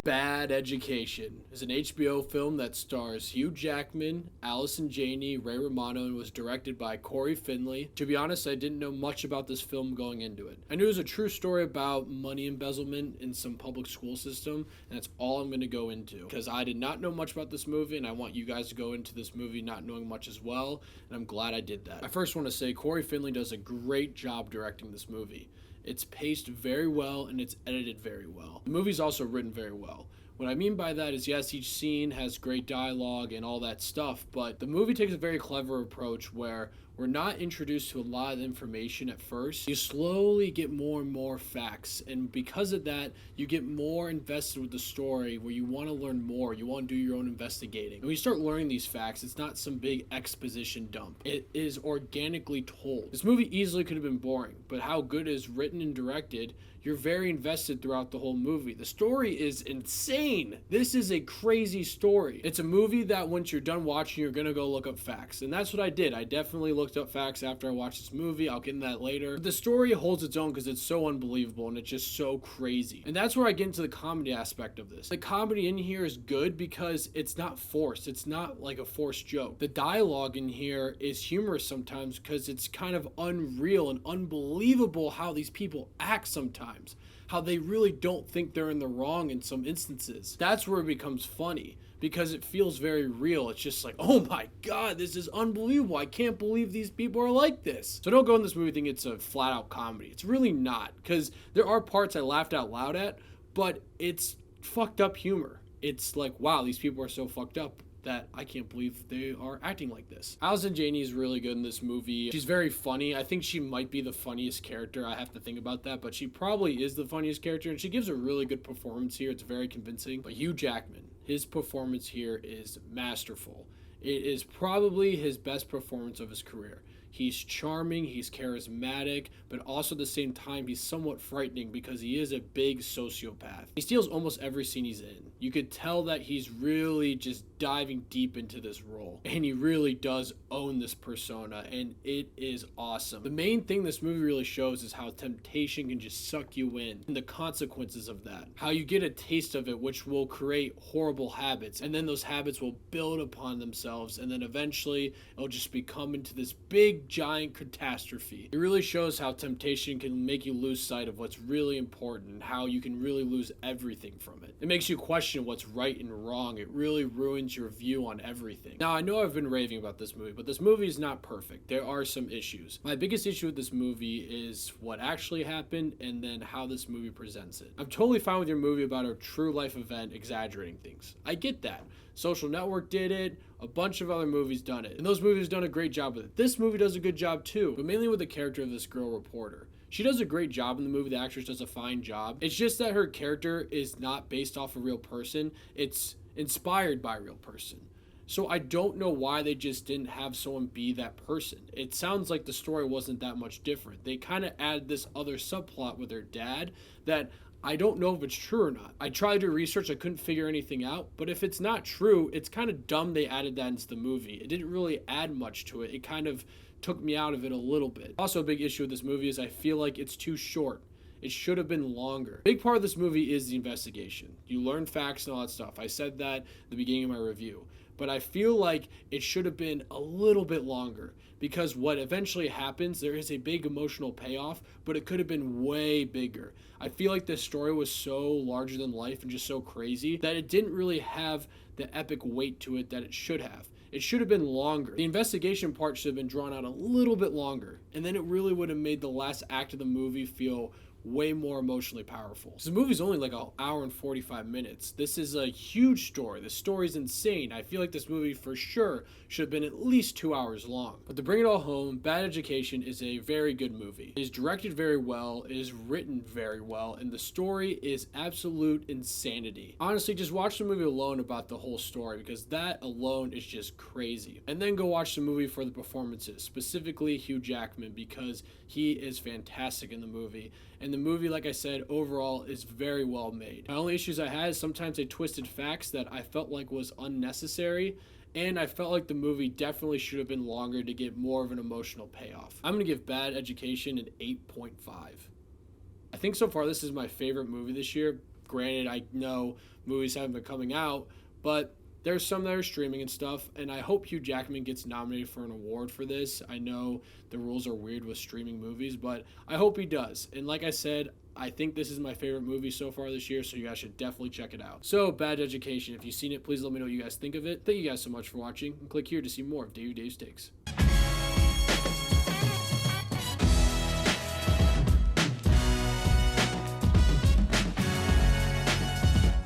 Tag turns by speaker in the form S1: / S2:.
S1: Bad Education is an HBO film that stars Hugh Jackman, Allison Janney, Ray Romano, and was directed by Corey Finley. To be honest, I didn't know much about this film going into it. I knew it was a true story about money embezzlement in some public school system, and that's all I'm going to go into, because I did not know much about this movie, and I want you guys to go into this movie not knowing much as well, and I'm glad I did that. I first want to say Corey Finley does a great job directing this movie. It's paced very well and it's edited very well. The movie's also written very well. What I mean by that is, yes, each scene has great dialogue and all that stuff, but the movie takes a very clever approach where we're not introduced to a lot of information at first. You slowly get more and more facts, and because of that, you get more invested with the story where you want to learn more, you want to do your own investigating. And when you start learning these facts, it's not some big exposition dump. It is organically told. This movie easily could have been boring, but how good it is written and directed, you're very invested throughout the whole movie. The story is insane. This is a crazy story. It's a movie that once you're done watching, you're gonna go look up facts. And that's what I did. I definitely looked up facts after I watched this movie. I'll get into that later. But the story holds its own because it's so unbelievable and it's just so crazy. And that's where I get into the comedy aspect of this. The comedy in here is good because it's not forced. It's not like a forced joke. The dialogue in here is humorous sometimes because it's kind of unreal and unbelievable how these people act sometimes. How they really don't think they're in the wrong in some instances. That's where it becomes funny because it feels very real. It's just like, oh my god, this is unbelievable. I can't believe these people are like this. So don't go in this movie thinking it's a flat out comedy. It's really not, because there are parts I laughed out loud at, but it's fucked up humor. It's like, wow, these people are so fucked up that I can't believe they are acting like this. Allison Janney is really good in this movie. She's very funny. I think she might be the funniest character. I have to think about that, but she probably is the funniest character, and she gives a really good performance here. It's very convincing. But Hugh Jackman, his performance here is masterful. It is probably his best performance of his career. He's charming, he's charismatic, but also at the same time, he's somewhat frightening because he is a big sociopath. He steals almost every scene he's in. You could tell that he's really just diving deep into this role, and he really does own this persona, and it is awesome. The main thing this movie really shows is how temptation can just suck you in, and the consequences of that. How you get a taste of it, which will create horrible habits, and then those habits will build upon themselves, and then eventually it'll just become into this big giant catastrophe. It really shows how temptation can make you lose sight of what's really important and how you can really lose everything from it. It makes you question what's right and wrong. It really ruins your view on everything. Now, I know I've been raving about this movie, but this movie is not perfect. There are some issues. My biggest issue with this movie is what actually happened and then how this movie presents it. I'm totally fine with your movie about a true life event exaggerating things. I get that. Social Network did it. A bunch of other movies done it. And those movies done a great job with it. This movie does a good job too, but mainly with the character of this girl reporter. She does a great job in the movie. The actress does a fine job. It's just that her character is not based off a real person. It's inspired by a real person. So I don't know why they just didn't have someone be that person. It sounds like the story wasn't that much different. They kind of add this other subplot with her dad that I don't know if it's true or not. I tried to research, I couldn't figure anything out, but if it's not true, it's kind of dumb they added that into the movie. It didn't really add much to it. It kind of took me out of it a little bit. Also, a big issue with this movie is I feel like it's too short. It should have been longer. Big part of this movie is the investigation. You learn facts and all that stuff. I said that at the beginning of my review. But I feel like it should have been a little bit longer because what eventually happens, there is a big emotional payoff, but it could have been way bigger. I feel like this story was so larger than life and just so crazy that it didn't really have the epic weight to it that it should have. It should have been longer. The investigation part should have been drawn out a little bit longer, and then it really would have made the last act of the movie feel way more emotionally powerful. So the movie's only like an hour and 45 minutes. This is a huge story. The story's insane. I feel like this movie for sure should have been at least 2 hours long. But to bring it all home, Bad Education is a very good movie. It is directed very well, it is written very well, and the story is absolute insanity. Honestly, just watch the movie alone about the whole story because that alone is just crazy. And then go watch the movie for the performances, specifically Hugh Jackman, because he is fantastic in the movie. And the movie, like I said, overall is very well made. My only issues I had is sometimes they twisted facts that I felt like was unnecessary, and I felt like the movie definitely should have been longer to get more of an emotional payoff. I'm going to give Bad Education an 8.5. I think so far this is my favorite movie this year, Granted, I know movies haven't been coming out, but there's some that are streaming and stuff, and I hope Hugh Jackman gets nominated for an award for this. I know the rules are weird with streaming movies, but I hope he does. And like I said, I think this is my favorite movie so far this year, so you guys should definitely check it out. So, Bad Education, if you've seen it, please let me know what you guys think of it. Thank you guys so much for watching, and click here to see more of Dave's Takes.